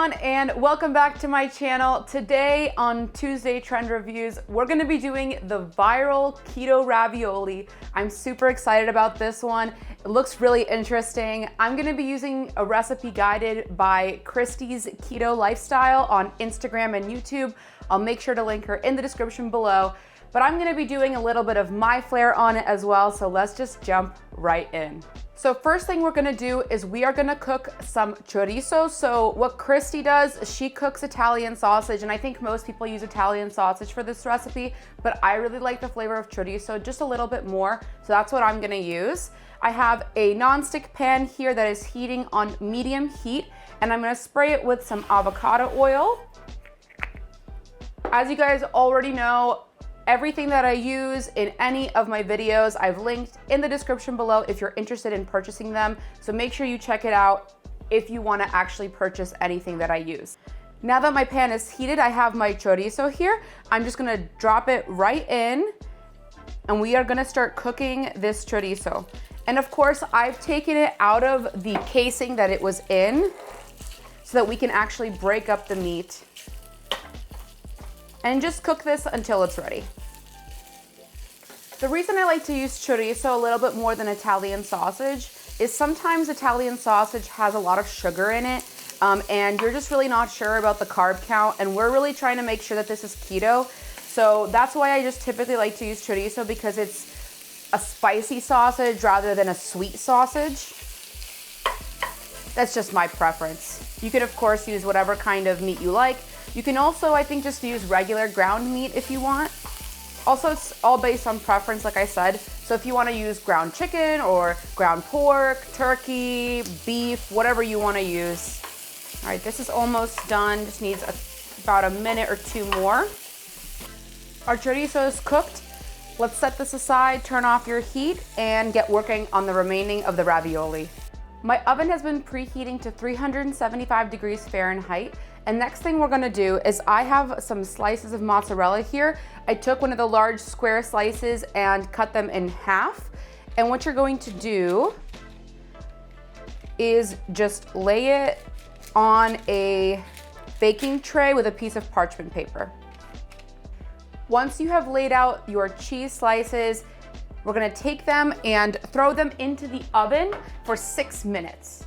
everyone, and welcome back to my channel. Today on Tuesday Trend Reviews, we're gonna be doing the viral keto ravioli. I'm super excited about this one. It looks really interesting. I'm gonna be using a recipe guided by Christy's Keto Lifestyle on Instagram and YouTube. I'll make sure to link her in the description below. But I'm gonna be doing a little bit of my flair on it as well, so let's just jump right in. So first thing we're gonna do is we are gonna cook some chorizo. So what Christy does, she cooks Italian sausage, and I think most people use Italian sausage for this recipe, but I really like the flavor of chorizo just a little bit more, so that's what I'm gonna use. I have a non-stick pan here that is heating on medium heat, and I'm gonna spray it with some avocado oil. As you guys already know, everything that I use in any of my videos, I've linked in the description below if you're interested in purchasing them. So make sure you check it out if you wanna actually purchase anything that I use. Now that my pan is heated, I have my chorizo here. I'm just gonna drop it right in, and we are gonna start cooking this chorizo. And of course, I've taken it out of the casing that it was in so that we can actually break up the meat. And just cook this until it's ready. The reason I like to use chorizo a little bit more than Italian sausage is sometimes Italian sausage has a lot of sugar in it, and you're just really not sure about the carb count, and we're really trying to make sure that this is keto. So that's why I just typically like to use chorizo, because it's a spicy sausage rather than a sweet sausage. That's just my preference. You can of course use whatever kind of meat you like. You can also, I think, just use regular ground meat if you want. Also, it's all based on preference, like I said. So if you want to use ground chicken or ground pork, turkey, beef, whatever you want to use. All right, this is almost done. Just needs about a minute or two more. Our chorizo is cooked. Let's set this aside, turn off your heat, and get working on the remaining of the ravioli. My oven has been preheating to 375 degrees Fahrenheit. And next thing we're gonna do is I have some slices of mozzarella here. I took one of the large square slices and cut them in half. And what you're going to do is just lay it on a baking tray with a piece of parchment paper. Once you have laid out your cheese slices, we're gonna take them and throw them into the oven for 6 minutes.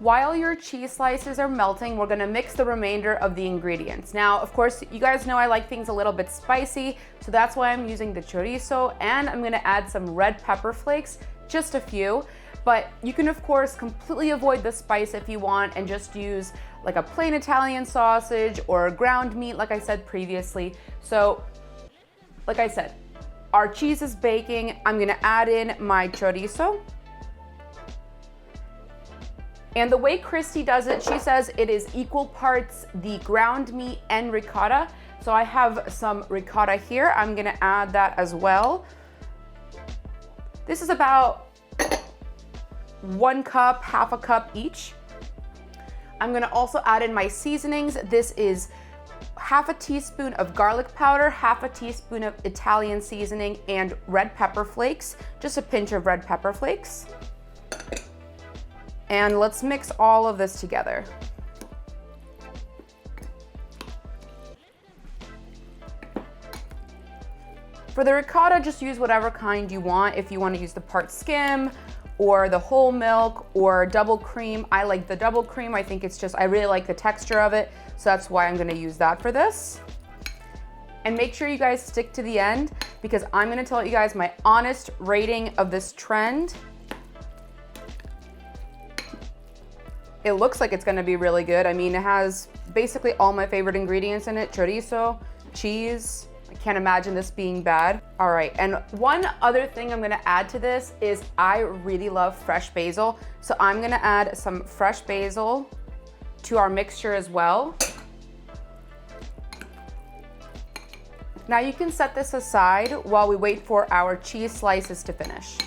While your cheese slices are melting, we're gonna mix the remainder of the ingredients. Now, of course, you guys know I like things a little bit spicy, so that's why I'm using the chorizo, and I'm gonna add some red pepper flakes, just a few. But you can, of course, completely avoid the spice if you want and just use like a plain Italian sausage or ground meat, like I said previously. So, like I said, our cheese is baking. I'm gonna add in my chorizo. And the way Christy does it, she says it is equal parts the ground meat and ricotta. So I have some ricotta here. I'm gonna add that as well. This is about 1 cup, half a cup each. I'm gonna also add in my seasonings. This is half a teaspoon of garlic powder, half a teaspoon of Italian seasoning, and red pepper flakes, just a pinch of red pepper flakes. And let's mix all of this together. For the ricotta, just use whatever kind you want. If you want to use the part skim or the whole milk or double cream, I like the double cream. I think it's just, I really like the texture of it, so that's why I'm gonna use that for this. And make sure you guys stick to the end, because I'm gonna tell you guys my honest rating of this trend. It looks like it's gonna be really good. I mean, it has basically all my favorite ingredients in it: chorizo, cheese. I can't imagine this being bad. All right, and one other thing I'm gonna add to this is I really love fresh basil. So I'm gonna add some fresh basil to our mixture as well. Now you can set this aside while we wait for our cheese slices to finish.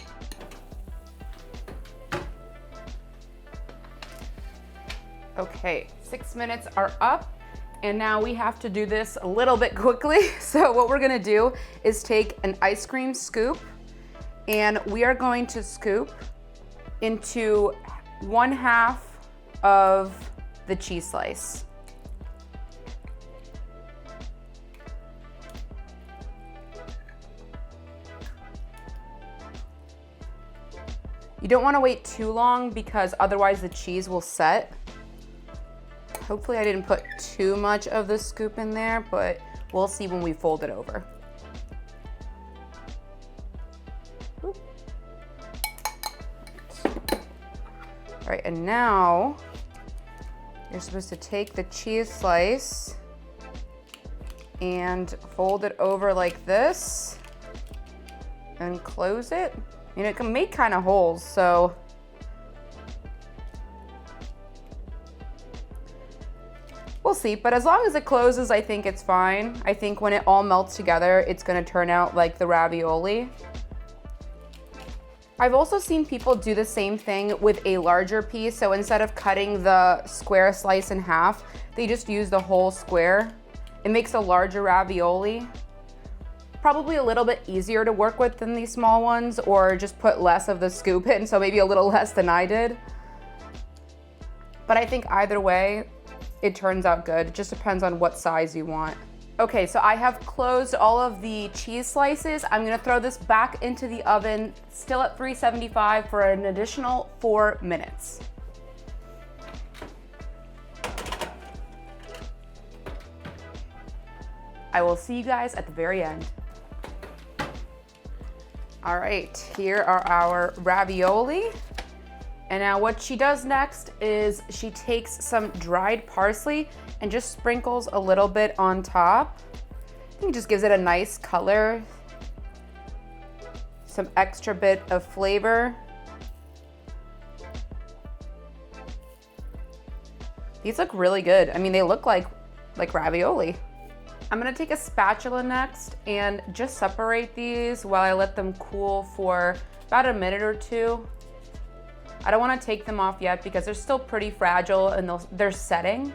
Okay, 6 minutes are up, and now we have to do this a little bit quickly. So what we're gonna do is take an ice cream scoop, and we are going to scoop into 1/2 of the cheese slice. You don't want to wait too long because otherwise the cheese will set. Hopefully I didn't put too much of the scoop in there, but we'll see when we fold it over. All right, and now you're supposed to take the cheese slice and fold it over like this and close it. You know, it can make kind of holes, so we'll see. But as long as it closes, I think it's fine. I think when it all melts together, it's gonna turn out like the ravioli. I've also seen people do the same thing with a larger piece. So instead of cutting the square slice in half, they just use the whole square. It makes a larger ravioli. Probably a little bit easier to work with than these small ones, or just put less of the scoop in, so maybe a little less than I did. But I think either way, it turns out good. It just depends on what size you want. Okay, so I have closed all of the cheese slices. I'm gonna throw this back into the oven, still at 375 for an additional 4 minutes. I will see you guys at the very end. All right, here are our ravioli. And now what she does next is she takes some dried parsley and just sprinkles a little bit on top. I think it just gives it a nice color, some extra bit of flavor. These look really good. I mean, they look like ravioli. I'm gonna take a spatula next and just separate these while I let them cool for about a minute or two. I don't wanna take them off yet because they're still pretty fragile and they're setting.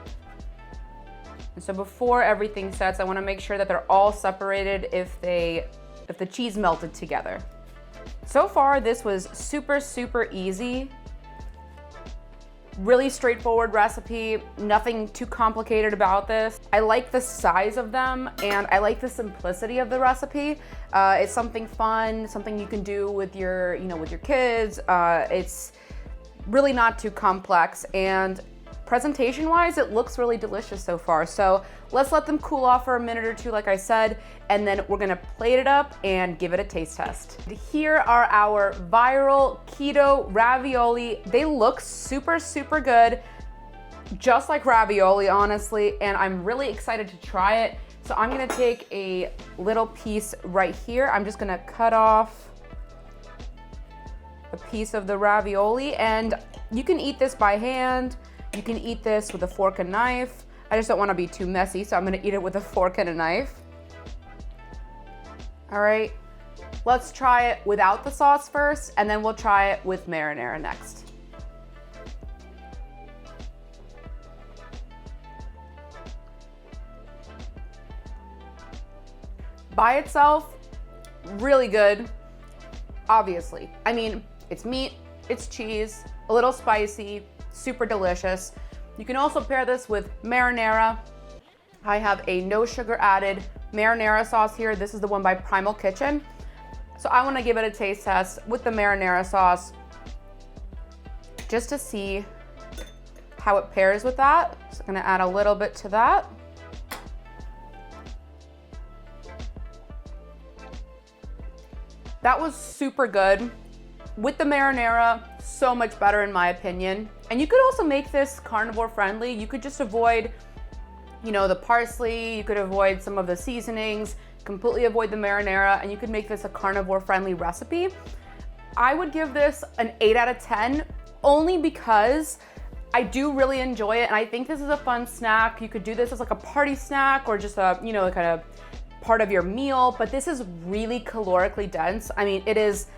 And so before everything sets, I wanna make sure that they're all separated if the cheese melted together. So far, this was super, super easy. Really straightforward recipe, nothing too complicated about this. I like the size of them and I like the simplicity of the recipe. It's something fun, something you can do with your kids. It's really not too complex, and presentation-wise, it looks really delicious so far. So let's let them cool off for a minute or two, like I said, and then we're gonna plate it up and give it a taste test. Here are our viral keto ravioli. They look super, super good, just like ravioli, honestly, and I'm really excited to try it. So I'm gonna take a little piece right here. I'm just gonna cut off a piece of the ravioli, and you can eat this by hand. You can eat this with a fork and knife. I just don't want to be too messy, so I'm gonna eat it with a fork and a knife. All right, let's try it without the sauce first, and then we'll try it with marinara next. By itself, really good, obviously. I mean, it's meat, it's cheese, a little spicy, super delicious. You can also pair this with marinara. I have a no sugar added marinara sauce here. This is the one by Primal Kitchen. So I want to give it a taste test with the marinara sauce just to see how it pairs with that. So I'm going to add a little bit to that. That was super good. With the marinara, so much better in my opinion. And you could also make this carnivore friendly. You could just avoid, the parsley, you could avoid some of the seasonings, completely avoid the marinara, and you could make this a carnivore friendly recipe. I would give this an 8 out of 10, only because I do really enjoy it, and I think this is a fun snack. You could do this as like a party snack or just a, kind of part of your meal, but this is really calorically dense. I mean, it is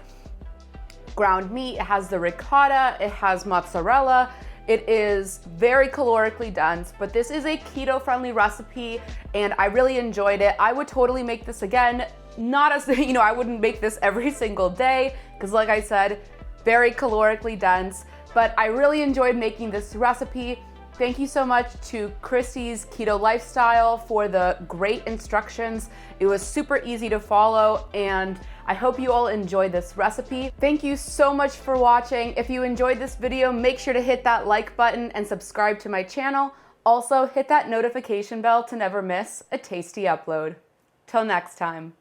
ground meat, it has the ricotta, it has mozzarella. It is very calorically dense, but this is a keto-friendly recipe, and I really enjoyed it. I would totally make this again. Not as, I wouldn't make this every single day, because like I said, very calorically dense, But I really enjoyed making this recipe. Thank you so much to Christy's Keto Lifestyle for the great instructions. It was super easy to follow, and I hope you all enjoyed this recipe. Thank you so much for watching. If you enjoyed this video, make sure to hit that like button and subscribe to my channel. Also, hit that notification bell to never miss a tasty upload. Till next time.